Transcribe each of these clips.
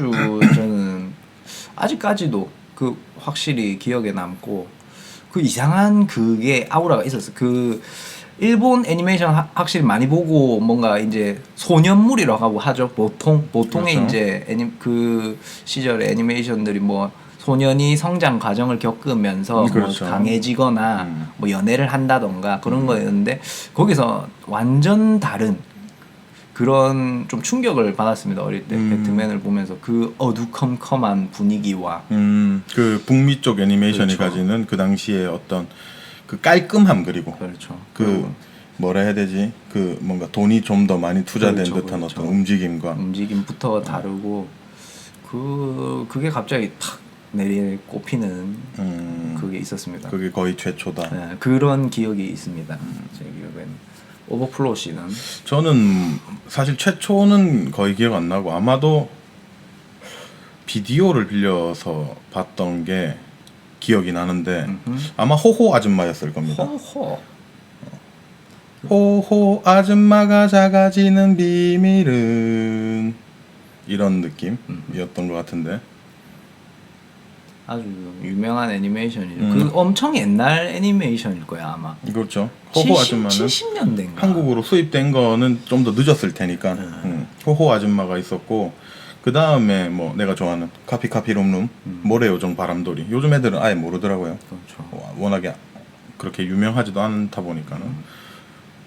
아주 저는 아직까지도 그 확실히 기억에 남고 그 이상한 그게 아우라가 있었어. 그 일본 애니메이션 확실히 많이 보고 뭔가 이제 소년물이라고 하죠. 보통의 그렇죠. 이제 그 시절의 애니메이션들이 뭐 소년이 성장 과정을 겪으면서 그렇죠. 뭐 강해지거나 뭐 연애를 한다던가 그런 거였는데 거기서 완전 다른 그런 좀 충격을 받았습니다. 어릴 때 배트맨을 보면서 그 어두컴컴한 분위기와 그 북미 쪽 애니메이션이 그렇죠. 가지는 그 당시에 어떤 그 깔끔함 그리고 그렇죠. 그 뭐라 해야 되지? 그 뭔가 돈이 좀 더 많이 투자된 그렇죠, 듯한 그렇죠. 어떤 움직임과 움직임부터 다르고 그게 갑자기 탁 내리 꼽히는 그게 있었습니다. 그게 거의 최초다. 네, 그런 기억이 있습니다. 제 기억에는 오버플로우 씨는 저는 사실 최초는 거의 기억 안 나고 아마도 비디오를 빌려서 봤던 게 기억이 나는데 아마 호호 아줌마였을 겁니다. 허허 호호 아줌마가 작아지는 비밀은 이런 느낌이었던 것 같은데 아주 유명한 애니메이션이죠. 그 엄청 옛날 애니메이션일 거야 아마. 그렇죠. 호호 아줌마는 70년대인가. 한국으로 수입된 거는 좀 더 늦었을 테니까 호호 아줌마가 있었고 그 다음에 뭐 내가 좋아하는 카피카피룸룸 모래요정 바람돌이 요즘 애들은 아예 모르더라고요. 그렇죠. 워낙에 그렇게 유명하지도 않다 보니까는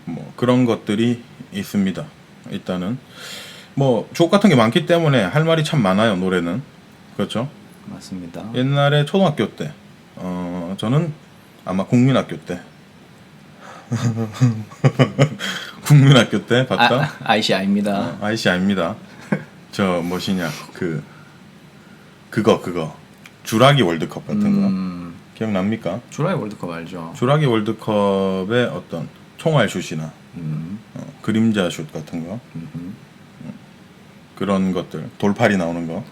뭐 그런 것들이 있습니다. 일단은 뭐 주옥 같은 게 많기 때문에 할 말이 참 많아요. 노래는 그렇죠. 맞습니다. 옛날에 초등학교 때 저는 아마 국민학교 때 국민학교 때 봤다. 아이씨 아닙니다. 아이씨 아닙니다. 저 뭐시냐 그거 주라기 월드컵 같은 거 기억납니까? 주라이 월드컵 알죠? 주라기 월드컵의 어떤 총알 슛이나 그림자 슛 같은 거 그런 것들 돌팔이 나오는 거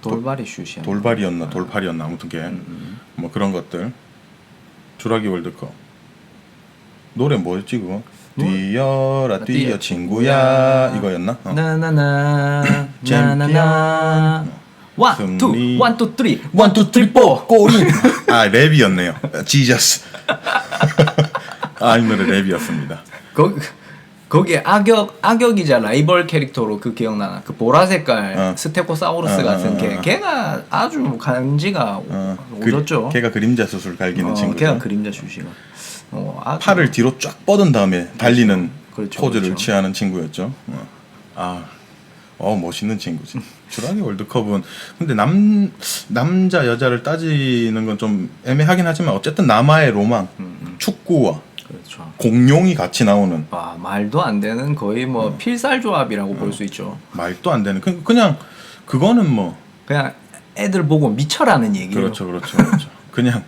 돌발이 슛이야. 돌발이었나 돌팔이었나 아무튼 뭐 그런 것들 주라기 월드컵 노래 뭐였지 그거? 뛰어라 뛰어 친구야 이거였나? 나나나 챔피언. 나나나 승리. 원투 쓰리 포 골인 아 랩이었네요. 지저스 아 이 노래 랩이었습니다. 거기에 악역이자 라이벌 캐릭터로 그 기억나나? 그 보라색깔 스테고사우루스 같은 걔가 아주 간지가 오졌죠. 걔가 그림자 슛을 갈기는 친구죠. 걔가 그림자 슛이가. 팔을 뒤로 쫙 뻗은 다음에 달리는 그렇죠, 포즈를 그렇죠. 취하는 친구였죠. 멋있는 친구지. 주라기 월드컵은 근데 남자 여자를 따지는 건 좀 애매하긴 하지만 어쨌든 남아의 로망, 축구와 그렇죠. 공룡이 같이 나오는 말도 안 되는 거의 뭐 필살조합이라고 볼 수 있죠. 말도 안 되는 그냥 그거는 뭐 그냥 애들 보고 미쳐라는 얘기예요. 그렇죠. 그냥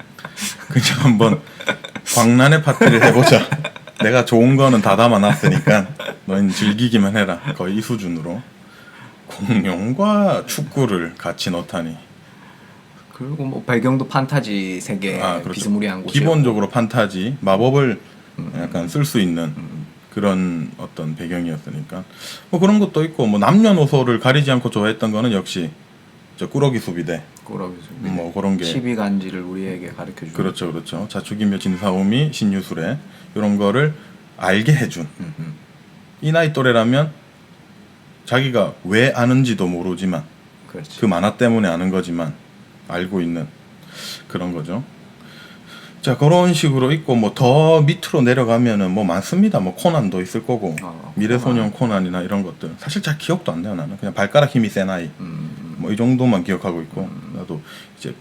한번 광란의 파티를 해보자. 내가 좋은 거는 다 담아놨으니까 너희는 즐기기만 해라. 거의 이 수준으로 공룡과 축구를 같이 넣다니. 그리고 뭐 배경도 판타지 세계 그렇죠. 비스무리한 곳이고 기본적으로 판타지 마법을 약간 쓸 수 있는 그런 어떤 배경이었으니까 뭐 그런 것도 있고 뭐 남녀노소를 가리지 않고 좋아했던 거는 역시 저 꾸러기 수비대 뭐 그런 게 시비간지를 우리에게 가르쳐 주고 그렇죠. 자축이며 진사오미 신유술에 이런 거를 알게 해준 이 나이 또래라면 자기가 왜 아는지도 모르지만 그렇지. 그 만화 때문에 아는 거지만 알고 있는 그런 거죠. 자 그런 식으로 있고 뭐 더 밑으로 내려가면은 뭐 많습니다. 뭐 코난도 있을 거고 미래소년 코난이나 이런 것들 사실 잘 기억도 안 나요. 나는 그냥 발가락 힘이 센 아이 뭐 이 정도만 기억하고 있고 나도 이제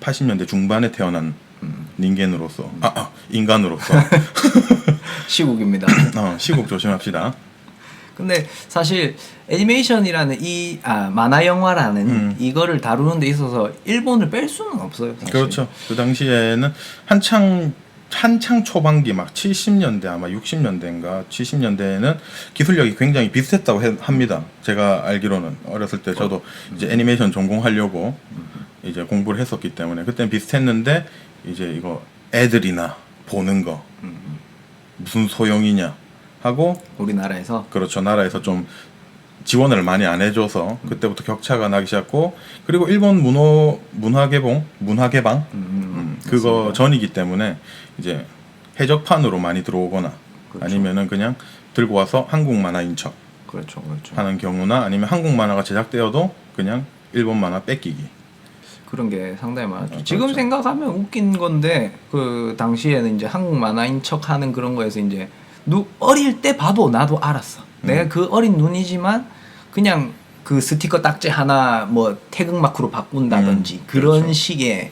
80년대 중반에 태어난 인간으로서 시국입니다. 시국 조심합시다. 근데 사실 애니메이션이라는 만화 영화라는 이거를 다루는 데 있어서 일본을 뺄 수는 없어요. 사실. 그렇죠. 그 당시에는 한창 초반기 막 70년대 아마 60년대인가 70년대에는 기술력이 굉장히 비슷했다고 합니다. 제가 알기로는 어렸을 때 저도 이제 애니메이션 전공하려고 이제 공부를 했었기 때문에 그때는 비슷했는데 이제 이거 애들이나 보는 거 무슨 소용이냐 하고 우리나라에서 그렇죠. 나라에서 좀 지원을 많이 안 해줘서 그때부터 격차가 나기 시작했고 그리고 일본 문화 개방 그거 맞습니다. 전이기 때문에 이제 해적판으로 많이 들어오거나 그렇죠. 아니면은 그냥 들고 와서 한국 만화인 척 그렇죠. 하는 경우나 아니면 한국 만화가 제작되어도 그냥 일본 만화 뺏기기. 그런 게 상당히 많았죠. 그렇죠. 지금 생각하면 웃긴 건데 그 당시에는 이제 한국 만화인 척하는 그런 거에서 이제 어릴 때 봐도 나도 알았어. 내가 그 어린 눈이지만 그냥 그 스티커 딱지 하나 뭐 태극 마크로 바꾼다든지 그런 그렇죠. 식의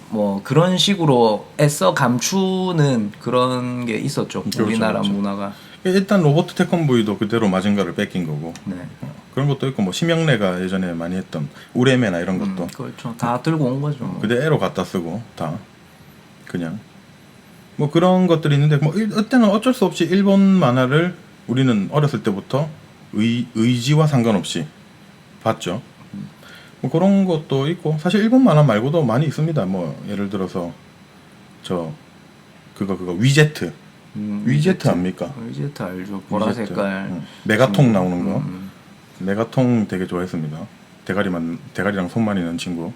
뭐 그런 식으로 애써 감추는 그런 게 있었죠. 그렇죠, 우리나라 그렇죠. 문화가. 일단 로버트 태권브이도 그대로 마징가를 뺏긴 거고 네. 그런 것도 있고 뭐 심영래가 예전에 많이 했던 우레메나 이런 것도 그렇죠. 다 들고 온 거죠. 뭐. 그대로 갖다 쓰고 다 그냥 뭐 그런 것들이 있는데 뭐 이때는 어쩔 수 없이 일본 만화를 우리는 어렸을 때부터 의지와 상관없이 봤죠. 뭐 그런 것도 있고 사실 일본 만화 말고도 많이 있습니다. 뭐 예를 들어서 저 그거 위제트 위제트 압니까? 위제트 알죠. 보라 위제트. 색깔. 메가통 나오는 거. 메가통 되게 좋아했습니다. 대가리랑 손 많이 는 친구.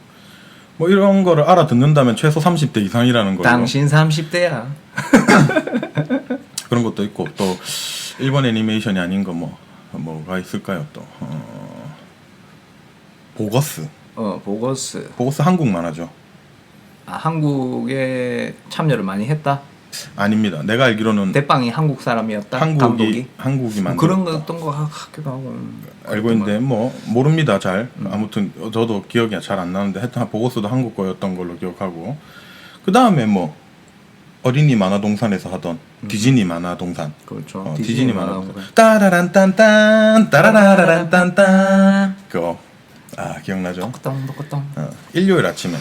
뭐 이런 거를 알아듣는다면 최소 30대 이상이라는 걸로. 당신 30대야. 그런 것도 있고 또 일본 애니메이션이 아닌 거 뭐가 있을까요 또 보거스. 보거스. 한국 만화죠. 아, 한국에 참여를 많이 했다. 아닙니다. 내가 알기로는 대빵이 한국 사람이었다. 감독이. 한국이 만든 그런 거였던 거 같기도 하고. 알고 있는데 뭐 모릅니다 잘. 아무튼 저도 기억이 잘 안 나는데 하여튼 보고서도 한국 거였던 걸로 기억하고 그 다음에 뭐 어린이 만화동산에서 하던 디즈니 만화동산. 그렇죠. 디즈니 만화동산. 따라란딴딴 따라라란딴딴 그거 기억나죠? 똑똑똑. 일요일 아침에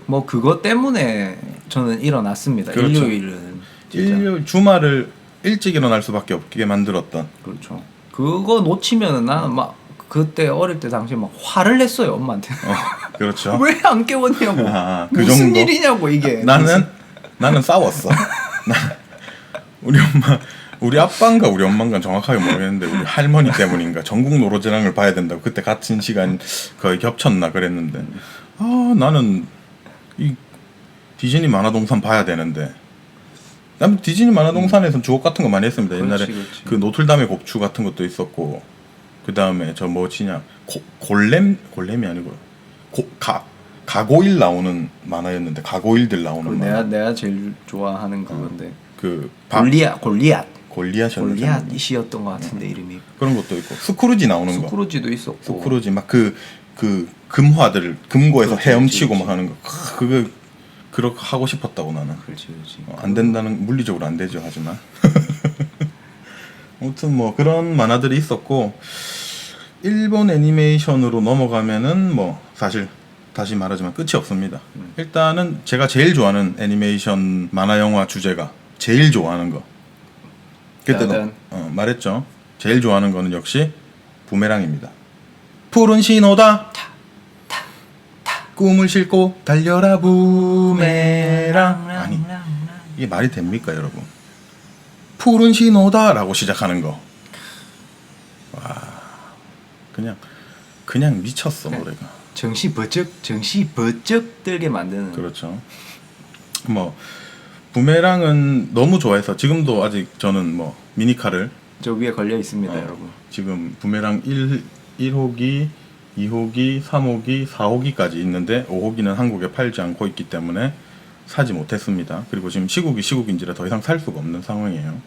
뭐 그거 때문에 저는 일어났습니다. 그렇죠. 일요일은 진짜. 일요일 주말을 일찍 일어날 수밖에 없게 만들었던. 그렇죠. 그거 놓치면은 나는 막 그때 어릴 때 당시에 막 화를 냈어요 엄마한테. 그렇죠. 왜 안 깨웠냐고. 그 무슨 정도? 일이냐고 이게. 나는 싸웠어. 우리 아빠인가 우리 엄마인가 정확하게 모르겠는데 우리 할머니 때문인가 전국 노로제랑을 봐야 된다고 그때 같은 시간 거의 겹쳤나 그랬는데 나는 이 디즈니 만화동산 봐야 되는데 난 디즈니 만화동산에서 주옥 같은 거 많이 했습니다. 옛날에 그렇지. 그 노틀담의 곡추 같은 것도 있었고 그 다음에 저 뭐지냐 골렘이 아니고 가고일 나오는 만화였는데 가고일들 나오는 만화. 내가 제일 좋아하는 그건데. 골리앗이었던 것 같은데 이름이. 그런 것도 있고 스크루지 나오는 거. 스크루지도 있었고. 스크루지 막 그 금화들 금고에서 그렇지, 헤엄치고 그렇지. 막 하는 거. 그거 그렇게 하고 싶었다고 나는. 그렇지. 안 된다는 물리적으로 안 되죠 하지만. 아무튼 뭐 그런 만화들이 있었고 일본 애니메이션으로 넘어가면은 뭐 사실 다시 말하지만 끝이 없습니다. 일단은 제가 제일 좋아하는 애니메이션 만화 영화 주제가 제일 좋아하는 거 그때도 말했죠. 제일 좋아하는 거는 역시 부메랑입니다. 푸른 신호다 꿈을 싣고 달려라 부메랑. 아니 이게 말이 됩니까 여러분? 푸른 신호다 라고 시작하는 거. 와 그냥 미쳤어 노래가. 정시 버쩍 들게 만드는. 그렇죠. 뭐 부메랑은 너무 좋아해서 지금도 아직 저는 뭐 미니카를 저 위에 걸려 있습니다, 여러분. 지금 부메랑 1호기, 2호기, 3호기, 4호기까지 있는데 5호기는 한국에 팔지 않고 있기 때문에 사지 못했습니다. 그리고 지금 시국인지라 더 이상 살 수가 없는 상황이에요.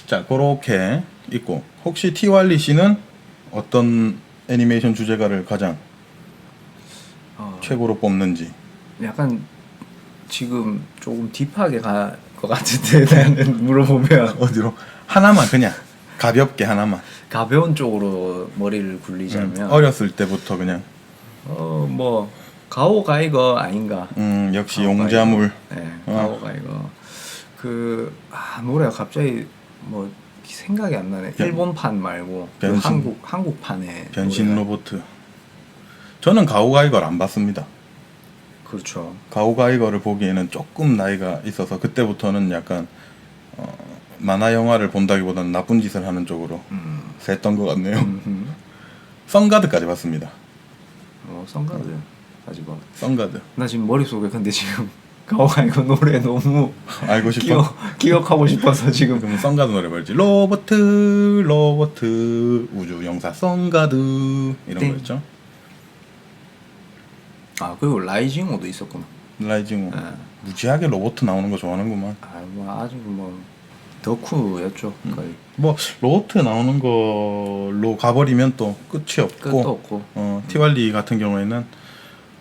자, 그렇게 있고 혹시 티왈리 씨는 어떤 애니메이션 주제가를 가장 최고로 뽑는지? 약간 지금 조금 딥하게 갈 것 같은데 나는 물어보면 어디로? 하나만 그냥 가볍게 하나만. 가벼운 쪽으로 머리를 굴리자면 어렸을 때부터 그냥 뭐 가오 가이거 아닌가? 역시 가오 용자물. 가이거. 네, 가오 가이거. 노래가 갑자기 뭐 생각이 안 나네. 일본판 말고 그 한국판에 변신 노래가. 로보트. 저는 가오가이거를 안 봤습니다. 그렇죠. 가오가이거를 보기에는 조금 나이가 있어서 그때부터는 약간 만화 영화를 본다기보다는 나쁜 짓을 하는 쪽으로 샜던 것 같네요. 음. 선가드까지 봤습니다. 선가드 아직 봐. 선가드 나 지금 머릿속에 근데 지금 가오가 이거 노래 너무 알고 싶어? 기억하고 싶어서 지금. 그럼 선가드 노래 말지. 로버트 우주 영사 선가드 이런 땡. 거였죠. 아 그리고 라이징호도 있었구나. 라이징 네. 무지하게 로버트 나오는 거 좋아하는구만. 뭐 아주 뭐 덕후였죠 거의. 뭐 로버트 나오는 걸로 가버리면 또 끝이 없고 끝도 없고. 티왈리 같은 경우에는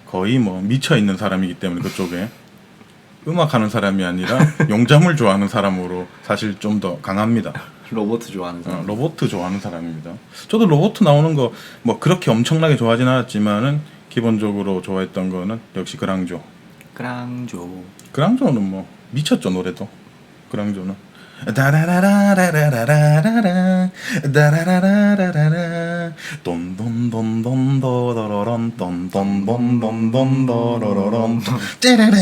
거의 뭐 미쳐 있는 사람이기 때문에 그쪽에 음악하는 사람이 아니라 용잠을 좋아하는 사람으로 사실 좀 더 강합니다. 로버트 좋아하는 사람. 로버트 좋아하는 사람입니다. 저도 로버트 나오는 거 뭐 그렇게 엄청나게 좋아하진 않았지만은 기본적으로 좋아했던 거는 역시 그랑조. 그랑조. 그랑조는 뭐 미쳤죠 노래도. 그랑조는 다라라라라라라라라 다라라라라라라 돈돈돈돈도로런 돈돈돈돈돈도로런 짜라라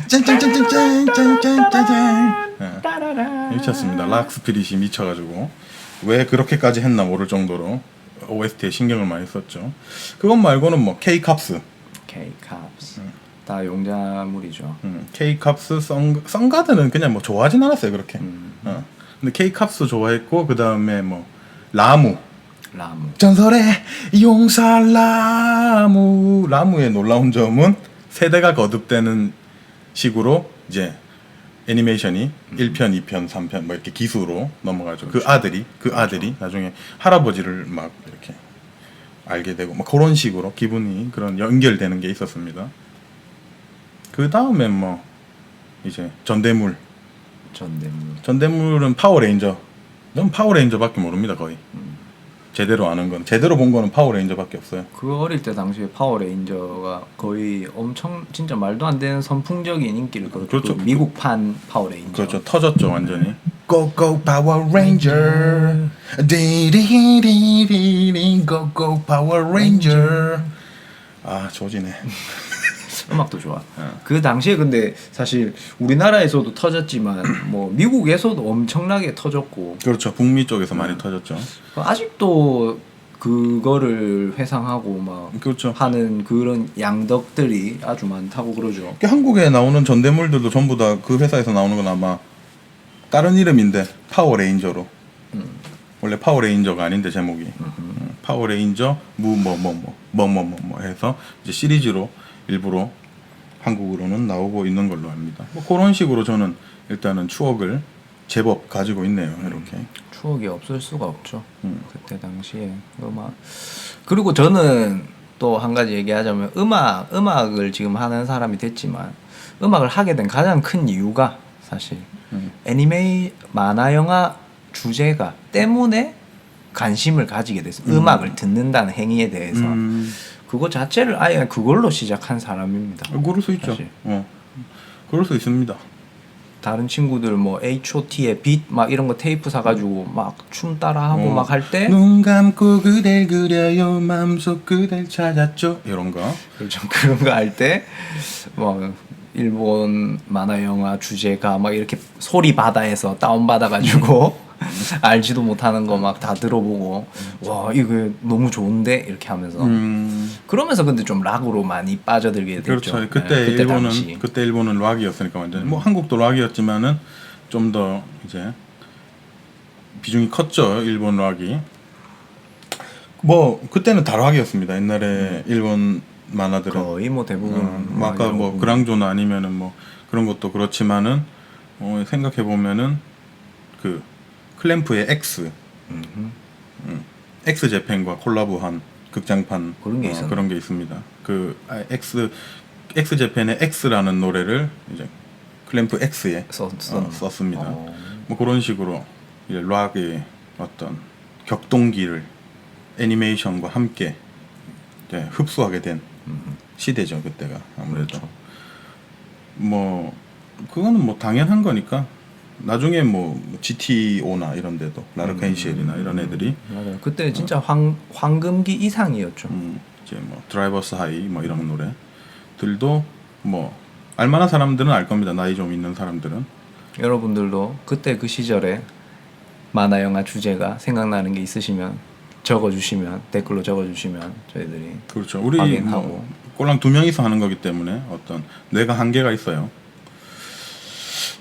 짠짠짠짠짠짠짠짠 미쳤습니다. 락스피릿이 미쳐가지고 왜 그렇게까지 했나 모를 정도로 OST에 신경을 많이 썼죠. 그것 말고는 뭐 K-캅스 K-캅스. 다 용자물이죠. K-캅스 선가드는 그냥 뭐 좋아하진 않았어요 그렇게. 근데 K-캅스 좋아했고 그 다음에 뭐 라무 전설의 용사 라무의 놀라운 점은 세대가 거듭되는 식으로 이제 애니메이션이 1편, 2편, 3편 뭐 이렇게 기수로 넘어가죠. 그렇죠. 그 아들이 나중에 할아버지를 막 이렇게 알게 되고 뭐 그런 식으로 기분이 그런 연결되는 게 있었습니다. 그 다음에 뭐 이제 전대물은 파워레인저. 넌 파워레인저밖에 모릅니다 거의. 제대로 아는 건 제대로 본 거는 파워레인저밖에 없어요. 그 어릴 때 당시에 파워레인저가 거의 엄청 진짜 말도 안 되는 선풍적인 인기를 끌었죠. 그렇죠. 그 미국판 파워레인저. 그렇죠. 터졌죠 완전히. Go go Power Ranger, 디리리리리 Go go Power Ranger. 아 조지네. 음악도 좋아. 그 당시에 근데 사실 우리나라에서도 터졌지만 뭐 미국에서도 엄청나게 터졌고. 그렇죠. 북미 쪽에서 많이 터졌죠. 아직도 그거를 회상하고 막 그렇죠. 하는 그런 양덕들이 아주 많다고 그러죠. 한국에 나오는 전대물들도 전부 다 그 회사에서 나오는 건 아마 다른 이름인데 파워레인저로. 원래 파워레인저가 아닌데 제목이 파워레인저 뭐 해서 이제 시리즈로 일부러 한국으로는 나오고 있는 걸로 압니다. 뭐 그런 식으로 저는 일단은 추억을 제법 가지고 있네요. 이렇게. 추억이 없을 수가 없죠. 그때 당시에 음악. 그리고 저는 또 한 가지 얘기하자면 음악을 지금 하는 사람이 됐지만 음악을 하게 된 가장 큰 이유가 사실 만화 영화 주제가 때문에 관심을 가지게 됐어요. 음악을 듣는다는 행위에 대해서. 그거 자체를 아예 그걸로 시작한 사람입니다. 그럴 수 있죠. 그럴 수 있습니다. 다른 친구들 뭐 H.O.T의 빛 막 이런 거 테이프 사가지고 막 춤 따라하고 막 할 때 눈 감고 그댈 그려요 맘속 그댈 찾았죠 이런 거. 그렇죠. 그런 거 할 때 뭐 일본 만화 영화 주제가 막 이렇게 소리 바다에서 다운 받아가지고 알지도 못하는 거 막 다 들어보고 와 이거 너무 좋은데 이렇게 하면서 그러면서 근데 좀 락으로 많이 빠져들게 됐죠. 그렇죠. 그때 일본은 락이었으니까 완전히 뭐 한국도 락이었지만은 좀 더 이제 비중이 컸죠. 일본 락이. 뭐 그때는 다 락이었습니다. 옛날에 일본 만화들은 거의 뭐 대부분 아까 뭐 그랑조나 아니면은 뭐 그런 것도 그렇지만은 생각해 보면은 그 클램프의 X 재팬과 콜라보한 극장판 그런 게 있었나? 그런 게 있습니다. 그 X 재팬의 X라는 노래를 이제 클램프 X에 썼습니다. 뭐 그런 식으로 이제 락의 어떤 격동기를 애니메이션과 함께 이제 흡수하게 된 시대죠 그때가 아무래도. 그렇죠. 뭐 그거는 뭐 당연한 거니까. 나중에 뭐 GTO나 이런 데도 라르칸시엘이나 이런 애들이 맞아요. 그때 진짜 황금기 이상이었죠. 이제 뭐 드라이버스 하이 뭐 이런 노래들도 뭐 알만한 사람들은 알 겁니다. 나이 좀 있는 사람들은 여러분들도 그때 그 시절에 만화 영화 주제가 생각나는 게 있으시면 적어주시면 댓글로 적어주시면 저희들이 그렇죠. 우리 확인하고. 뭐 꼴랑 2명이서 하는 거기 때문에 어떤 뇌가 한계가 있어요.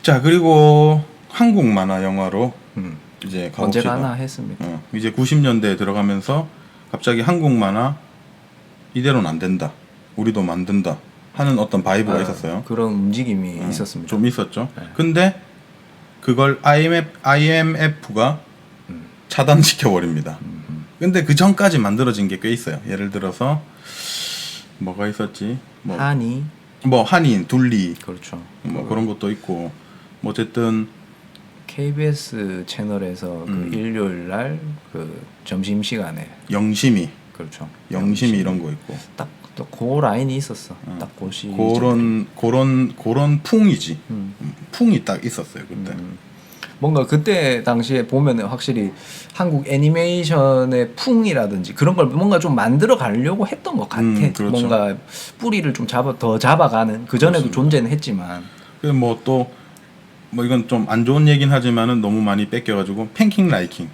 자, 그리고 한국 만화 영화로 이제 언제 가봅시다. 가나 했습니다. 이제 90년대에 들어가면서 갑자기 한국 만화 이대로는 안 된다. 우리도 만든다 하는 어떤 바이브가 있었어요. 그런 움직임이 있었습니다. 좀 있었죠. 네. 근데 그걸 IMF가 차단시켜 버립니다. 근데 그 전까지 만들어진 게 꽤 있어요. 예를 들어서 뭐가 있었지? 뭐 한인, 둘리 그렇죠. 뭐 그런 것도 있고 뭐 어쨌든 KBS 채널에서 그 일요일 날 그 점심 시간에 영심이 그렇죠. 이런 거 있고 딱또 그 라인이 있었어. 딱 그 시. 그런 풍이지. 풍이 딱 있었어요 그때. 뭔가 그때 당시에 보면은 확실히 한국 애니메이션의 풍이라든지 그런 걸 뭔가 좀 만들어 가려고 했던 것 같아. 그렇죠. 뭔가 뿌리를 좀 더 잡아가는 그 전에도 존재는 했지만. 그래서 뭐 또 뭐 이건 좀 안 좋은 얘긴 하지만은 너무 많이 뺏겨가지고 팬킹 라이킹.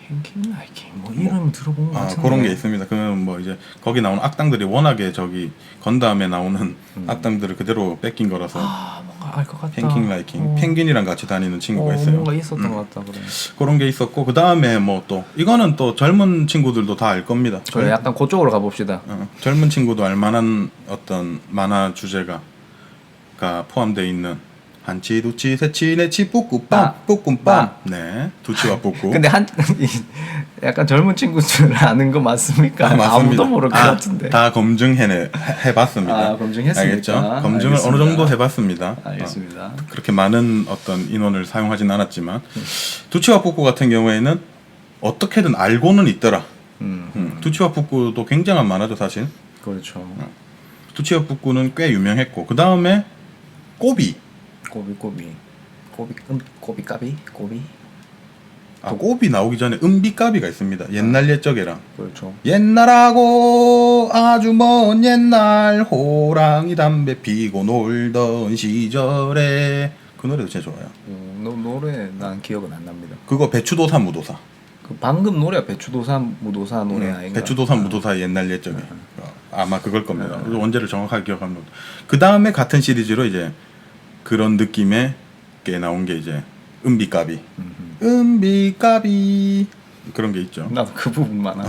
팬킹 라이킹 뭐 이름 들어본 것 같은데. 그런 게 있습니다. 그러면 뭐 이제 거기 나오는 악당들이 워낙에 저기 건담에 나오는 악당들을 그대로 뺏긴 거라서. 뭔가 알 것 같다. 팬킹 라이킹. 펭귄이랑 같이 다니는 친구가 있어요. 뭔가 있었던 것 같다 그래. 그런 게 있었고 그 다음에 뭐 또 이거는 또 젊은 친구들도 다 알 겁니다. 그래 약간 그쪽으로 가봅시다. 젊은 친구도 알 만한 어떤 만화 주제가 포함되어 있는 한치 두치 세치 네치 뿌꾸빰 뿌꿈빰. 네, 두치와 뿌꾸. 근데 약간 젊은 친구들 아는 거 맞습니까? 맞습니다. 아무도 모를 것 같은데. 다 해봤습니다. 검증했습니까? 알겠죠? 검증을 알겠습니다. 어느 정도 해봤습니다. 알겠습니다. 그렇게 많은 어떤 인원을 사용하진 않았지만 두치와 뿌꾸 같은 경우에는 어떻게든 알고는 있더라. 두치와 뿌꾸도 굉장한 만화죠 사실. 그렇죠. 두치와 뿌꾸는 꽤 유명했고 그 다음에 꼬비. 꼬비까비? 꼬비 나오기 전에 은비까비가 있습니다. 옛날 옛적에랑. 그렇죠. 옛날하고 아주 먼 옛날 호랑이 담배 피고 놀던 시절에 그 노래도 진짜 좋아요. 노래 난 기억은 안 납니다. 그거 배추도사 무도사. 그 방금 노래가 배추도사 무도사 노래 아닌가? 배추도사 무도사 옛날 옛적에. 아마 그걸 겁니다. 원제를 정확하게 기억합니다. 그 다음에 같은 시리즈로 이제 그런 느낌의 게 나온 게 이제 은비까비. 은비까비 그런 게 있죠. 나도 그 부분만 알아.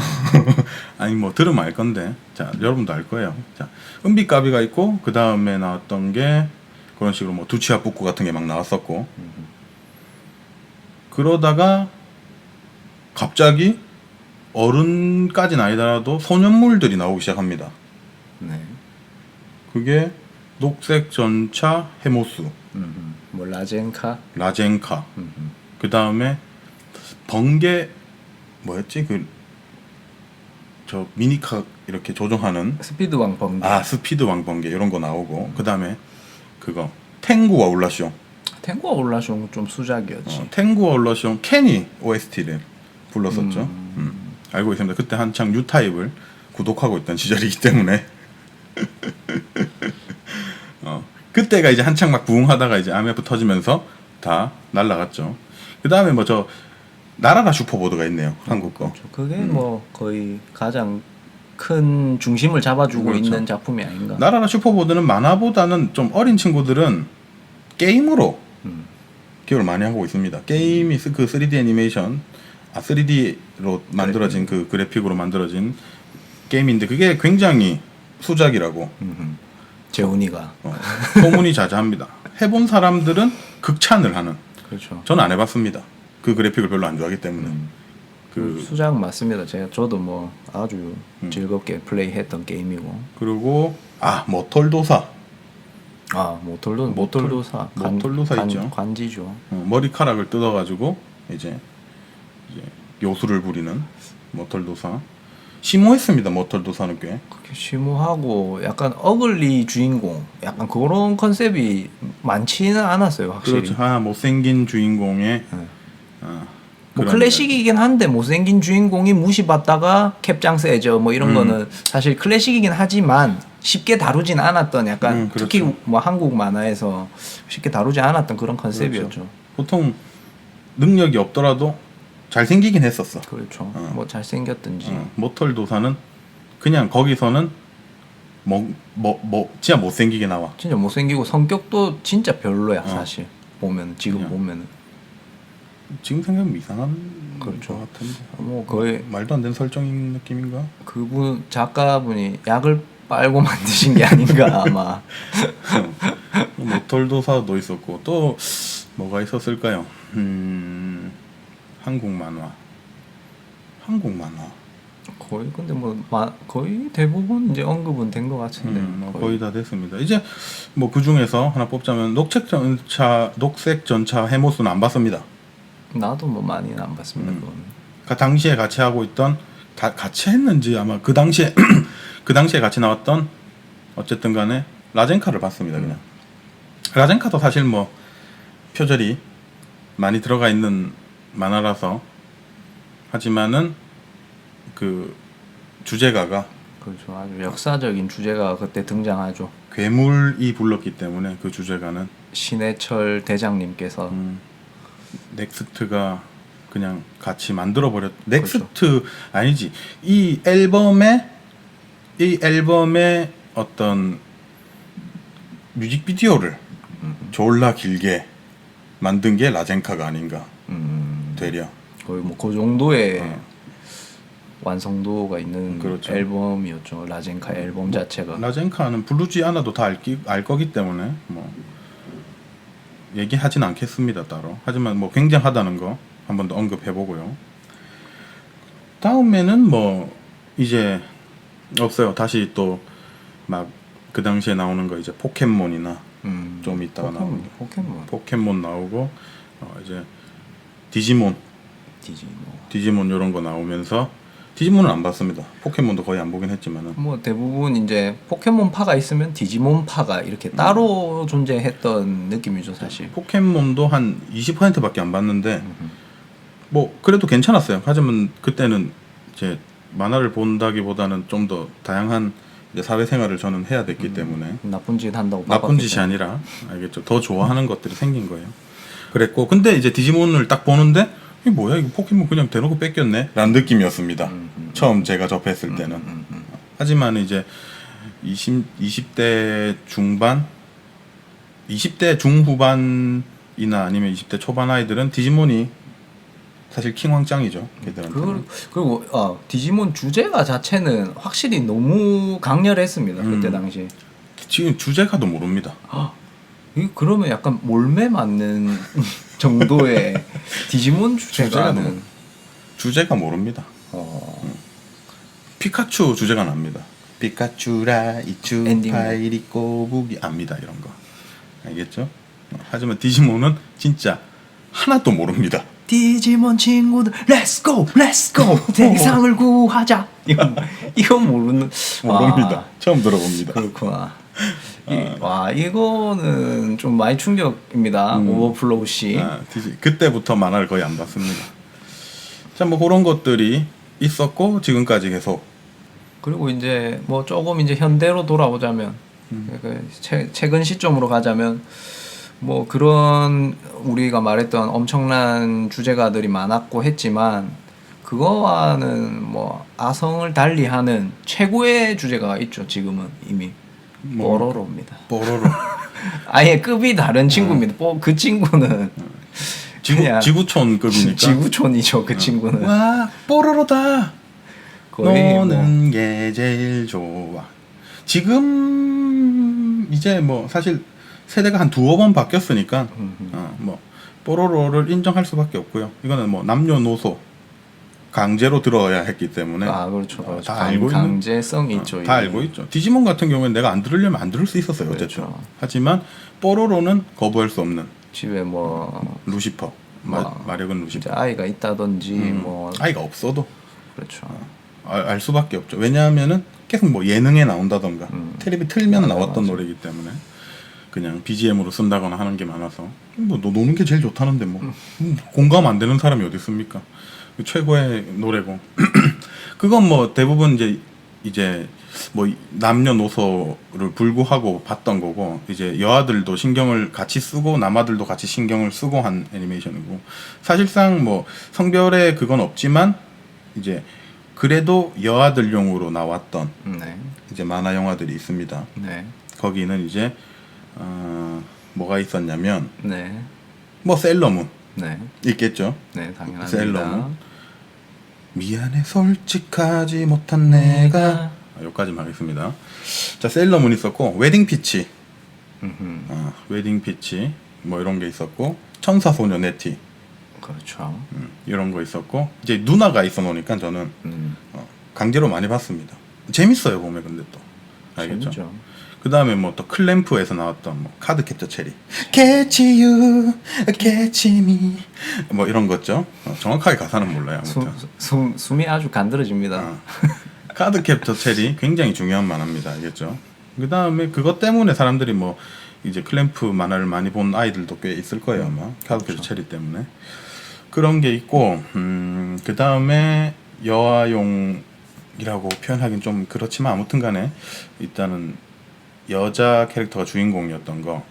아니 뭐 들으면 알 건데 자 여러분도 알 거예요. 자 은비까비가 있고 그 다음에 나왔던 게 그런 식으로 뭐 두치와 뿌꾸 같은 게 막 나왔었고 그러다가 갑자기 어른까지는 아니더라도 소년물들이 나오기 시작합니다. 네. 그게 녹색 전차 해모수, 뭐 라젠카, 그 다음에 번개 뭐였지 저 미니카 이렇게 조종하는 스피드왕 번개. 스피드왕 번개 이런 거 나오고 그 다음에 그거 탱구와 울라숑. 탱고와 올라숑 좀 수작이었지. 탱구와 울라숑 캔이 OST를 불렀었죠. 알고 있습니다. 그때 한창 뉴타입을 구독하고 있던 시절이기 때문에 그때가 이제 한창 막 부흥하다가 이제 IMF 터지면서 다 날라갔죠. 그 다음에 뭐 저 나라라 슈퍼보드가 있네요. 한국 거. 그렇죠. 그게 뭐 거의 가장 큰 중심을 잡아주고 그렇죠. 있는 작품이 아닌가. 나라라 슈퍼보드는 만화보다는 좀 어린 친구들은 게임으로 기억을 많이 하고 있습니다. 게임이 그 3D 애니메이션, 3D로 만들어진 그 그래픽으로 만들어진 게임인데 그게 굉장히 수작이라고 재훈이가. 소문이 자자합니다. 해본 사람들은 극찬을 하는. 그렇죠. 저는 안 해봤습니다. 그 그래픽을 별로 안 좋아하기 때문에. 수작 맞습니다. 저도 뭐 아주 즐겁게 플레이했던 게임이고. 그리고 모털도사. 모털도사. 모털도사 있죠. 관지죠. 머리카락을 뜯어가지고 이제 요술을 부리는 모털도사. 심오했습니다. 모털도사는 꽤. 그렇게 심오하고 약간 어글리 주인공, 약간 그런 컨셉이 많지는 않았어요, 확실히. 그렇죠. 못생긴 주인공의 뭐 클래식이긴 한데 못생긴 주인공이 무시받다가 캡장 세죠 뭐 이런 거는 사실 클래식이긴 하지만 쉽게 다루진 않았던 약간 그렇죠. 특히 뭐 한국 만화에서 쉽게 다루지 않았던 그런 컨셉이었죠. 그렇죠. 보통 능력이 없더라도 잘생기긴 했었어. 그렇죠. 뭐 잘생겼든지. 모털 도사는 그냥 거기서는 진짜 못생기게 나와. 진짜 못생기고 성격도 진짜 별로야 사실. 보면 지금 그냥. 보면 지금 생각하면 이상한 그렇죠. 것 같은데. 뭐 거의 말도 안 되는 설정인 느낌인가? 그분 작가분이 약을 빨고 만드신 게 아닌가 아마. 모털 도사도 있었고 또 뭐가 있었을까요? 한국 만화. 거의 근데 뭐 거의 대부분 이제 언급은 된 것 같은데. 거의 다 됐습니다. 이제 뭐 그 중에서 하나 뽑자면 녹색 전차 해모스는 안 봤습니다. 나도 뭐 많이는 안 봤습니다. 그건. 그 당시에 같이 하고 있던 같이 했는지 아마 그 당시에 그 당시에 같이 나왔던 어쨌든 간에 라젠카를 봤습니다. 그냥 라젠카도 사실 뭐 표절이 많이 들어가 있는 만화라서 하지만은 그 주제가가 그렇죠. 아주 역사적인 주제가 그때 등장하죠. 괴물이 불렀기 때문에 그 주제가는 신해철 대장님께서 넥스트가 그냥 같이 만들어 버렸. 넥스트 아니지. 이 앨범의 어떤 뮤직비디오를 졸라 길게 만든 게 라젠카가 아닌가 되려. 거의 뭐 그 정도의 완성도가 있는 그렇죠. 앨범이었죠. 라젠카 앨범 자체가. 라젠카는 부르지 않아도 다 알 거기 때문에 뭐 얘기하진 않겠습니다 따로. 하지만 뭐 굉장하다는 거 한 번 더 언급해 보고요. 다음에는 뭐 이제 없어요. 다시 또 막 그 당시에 나오는 거 이제 포켓몬이나 좀 이따가 나오는 포켓몬 나오고 이제 디지몬 이런 거 나오면서 디지몬은 안 봤습니다. 포켓몬도 거의 안 보긴 했지만은 뭐 대부분 이제 포켓몬파가 있으면 디지몬파가 이렇게 따로 존재했던 느낌이죠 사실. 포켓몬도 한 20%밖에 안 봤는데 뭐 그래도 괜찮았어요. 하지만 그때는 이제 만화를 본다기보다는 좀 더 다양한 이제 사회생활을 저는 해야 됐기 때문에 나쁜 짓 한다고 나쁜 짓이 아니라 알겠죠. 더 좋아하는 것들이 생긴 거예요. 그랬고 근데 이제 디지몬을 딱 보는데 이게 뭐야 이거 포켓몬 그냥 대놓고 뺏겼네 라는 느낌이었습니다. 처음 제가 접했을 때는. 하지만 이제 20대 중반 20대 중후반이나 아니면 20대 초반 아이들은 디지몬이 사실 킹왕짱이죠. 걔들한테는. 그리고 디지몬 주제가 자체는 확실히 너무 강렬했습니다. 그때 당시. 지금 주제가도 모릅니다. 그러면 약간 몰매 맞는 정도의 디지몬 주제가는 주제가 모릅니다. 피카츄 주제가 납니다. 피카츄라 이츄 파이리 꼬부기 압니다. 이런 거 알겠죠? 하지만 디지몬은 진짜 하나도 모릅니다. 디지몬 친구들 렛츠고 대상을 구하자. 이건 모릅니다. 처음 들어봅니다. 그렇구나. 와 이거는 좀 많이 충격입니다. 오버플로우 씨. 그때부터 만화를 거의 안 봤습니다. 자, 뭐 그런 것들이 있었고 지금까지 계속. 그리고 이제 뭐 조금 이제 현대로 돌아오자면 최근 시점으로 가자면 뭐 그런 우리가 말했던 엄청난 주제가들이 많았고 했지만 그거와는 뭐 아성을 달리하는 최고의 주제가가 있죠. 지금은 이미 뽀로로입니다. 뽀로로. 아예 급이 다른 친구입니다. 그 친구는 지구촌급이니까. 지구촌이죠. 그 친구는. 와 뽀로로다. 노는 뭐. 게 제일 좋아. 지금 이제 뭐 사실 세대가 한 두어 번 바뀌었으니까 뭐 뽀로로를 인정할 수밖에 없고요. 이거는 뭐 남녀노소 강제로 들어야 했기 때문에 그렇죠. 다 알고 강제성이 있죠. 다 알고 있죠. 디지몬 같은 경우에는 내가 안 들으려면 안 들을 수 있었어요. 어쨌든. 그렇죠. 하지만 뽀로로는 거부할 수 없는 집에 뭐 루시퍼 마력은 루시퍼 아이가 있다든지 뭐 아이가 없어도 그렇죠. 알 수밖에 없죠. 왜냐하면은 계속 뭐 예능에 나온다던가 텔레비 틀면 나왔던 노래이기 때문에 그냥 BGM으로 쓴다거나 하는 게 많아서 뭐 노는 게 제일 좋다는데 뭐 공감 안 되는 사람이 어디 있습니까? 최고의 노래고 그건 뭐 대부분 이제 뭐 남녀노소를 불구하고 봤던 거고 이제 여아들도 신경을 같이 쓰고 남아들도 같이 신경을 쓰고 한 애니메이션이고 사실상 뭐 성별의 그건 없지만 이제 그래도 여아들용으로 나왔던 네. 이제 만화 영화들이 있습니다. 네. 거기는 이제 뭐가 있었냐면 네. 뭐 셀러문 네. 있겠죠. 네, 당연합니다. 셀러문. 미안해 솔직하지 못한 내가 여기까지만 하겠습니다. 자 셀러문 있었고 웨딩 피치, 웨딩 피치 뭐 이런 게 있었고 천사소녀 네티 그렇죠. 이런 거 있었고 이제 누나가 있어 놓으니까 저는 강제로 많이 봤습니다. 재밌어요 보면 근데 또 알겠죠. 재밌죠. 그 다음에 뭐 또 클램프에서 나왔던 뭐 카드 캡처 체리, Catch you, catch me, 뭐 이런 거죠. 정확하게 가사는 몰라요. 아무튼 숨이 아주 간드러집니다. 카드 캡처 체리 굉장히 중요한 만화입니다. 알겠죠. 그 다음에 그것 때문에 사람들이 뭐 이제 클램프 만화를 많이 본 아이들도 꽤 있을 거예요 아마. 카드 캡처 체리 때문에 그런 게 있고 그 다음에 여아용이라고 표현하긴 좀 그렇지만 아무튼간에 일단은 여자 캐릭터가 주인공이었던 거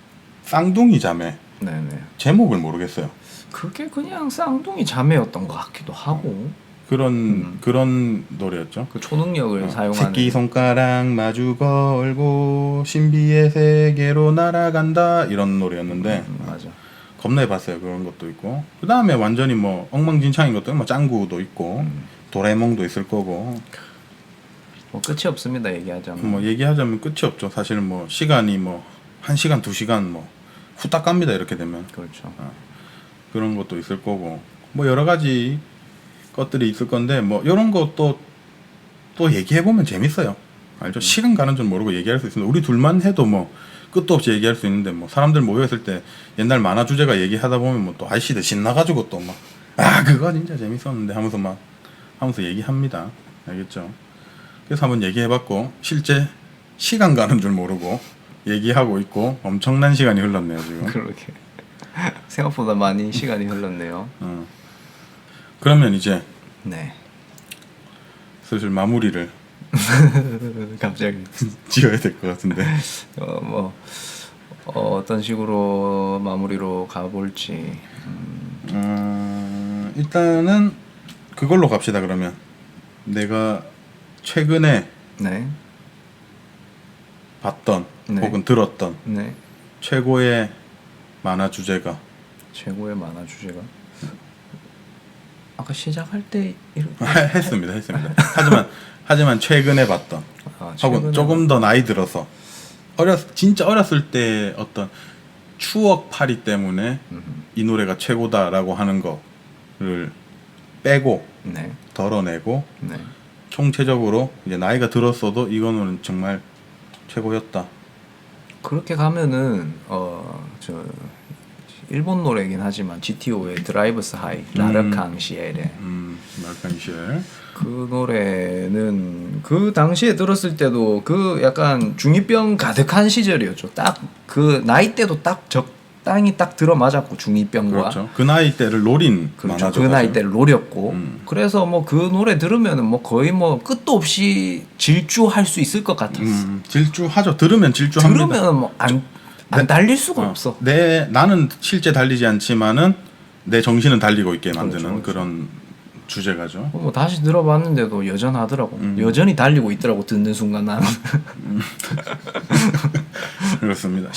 쌍둥이 자매. 네네. 제목을 모르겠어요. 그게 그냥 쌍둥이 자매였던 것 같기도 하고 그런 노래였죠. 그 초능력을 사용하는 새끼 손가락 마주 걸고 신비의 세계로 날아간다 이런 노래였는데 맞아. 겁나 해봤어요. 그런 것도 있고 그 다음에 완전히 뭐 엉망진창인 것도 뭐 짱구도 있고 도라에몽도 있을 거고 뭐 끝이 없습니다. 얘기하자면. 뭐 얘기하자면 끝이 없죠. 사실은 뭐 시간이 뭐 1시간 2시간 뭐 후딱 갑니다. 이렇게 되면 그렇죠. 그런 것도 있을 거고 뭐 여러 가지 것들이 있을 건데 뭐 이런 것도 또 얘기해 보면 재밌어요. 알죠? 시간 가는 줄 모르고 얘기할 수 있습니다. 우리 둘만 해도 뭐 끝도 없이 얘기할 수 있는데 뭐 사람들 모여 있을 때 옛날 만화 주제가 얘기하다 보면 뭐 또 아이씨들 신나가지고 또 막 그거 진짜 재밌었는데 하면서 막 하면서 얘기합니다. 알겠죠? 그래서 한번 얘기해봤고 실제 시간 가는 줄 모르고 얘기하고 있고 엄청난 시간이 흘렀네요 지금. 그러게. 생각보다 많이 시간이 흘렀네요. 그러면 이제 네. 슬슬 마무리를 갑자기 지어야 될 것 같은데. 어떤 식으로 마무리로 가볼지. 일단은 그걸로 갑시다. 그러면 내가 최근에 네. 봤던 네. 혹은 들었던 네. 최고의 만화 주제가 최고의 만화 주제가 아까 시작할 때 이렇게 했습니다. 하지만 최근에 봤던 혹은 조금 더 나이 들어서 진짜 어렸을 때 어떤 추억팔이 때문에 이 노래가 최고다라고 하는 거를 빼고 네. 덜어내고 네. 총체적으로 이제 나이가 들었어도 이거는 정말 최고였다. 그렇게 가면은 저 일본 노래이긴 하지만 GTO의 드라이브스 하이 라르캉 시엘의 라르캉 시엘 그 노래는 그 당시에 들었을 때도 그 약간 중2병 가득한 시절이었죠. 딱 그 나이 때도 딱 적당히 딱 들어맞았고 중2병과 그렇죠. 그 나이 때를 노린 그렇죠. 만화죠. 그 나이 때를 노렸고 그래서 뭐 그 노래 들으면은 뭐 거의 뭐 끝도 없이 질주할 수 있을 것 같았어. 질주하죠. 들으면 질주합니다. 들으면 뭐 안 달릴 수가 없어. 나는 실제 달리지 않지만은 내 정신은 달리고 있게 만드는 그렇죠. 그런 주제가죠. 뭐 다시 들어봤는데도 여전하더라고. 여전히 달리고 있더라고 듣는 순간 나는. 그렇습니다.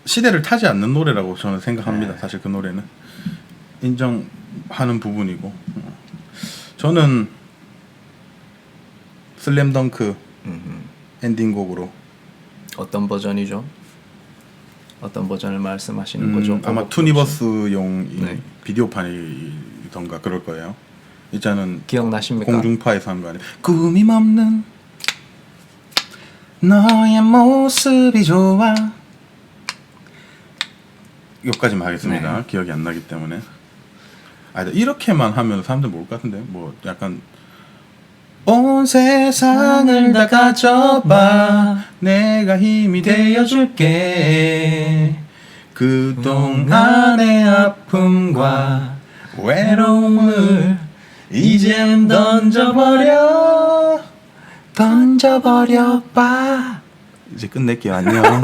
시대를 타지 않는 노래라고 저는 생각합니다. 네. 사실 그 노래는 인정하는 부분이고 저는 슬램덩크 엔딩곡으로 어떤 버전이죠? 어떤 버전을 말씀하시는 거죠? 아마 투니버스용 네. 비디오판이던가 그럴 거예요. 일단은 기억나십니까? 공중파에서 한 거 아니에요. 꿈이 없는 너의 모습이 좋아. 여기까지만 하겠습니다. 네. 기억이 안 나기 때문에. 이렇게만 하면 사람들 모를 것 같은데 뭐 약간 온 세상을 다 가져봐 내가 힘이 되어줄게 그동안의 아픔과 외로움을 이젠 던져버려 던져버려 봐. 이제 끝낼게요. 안녕.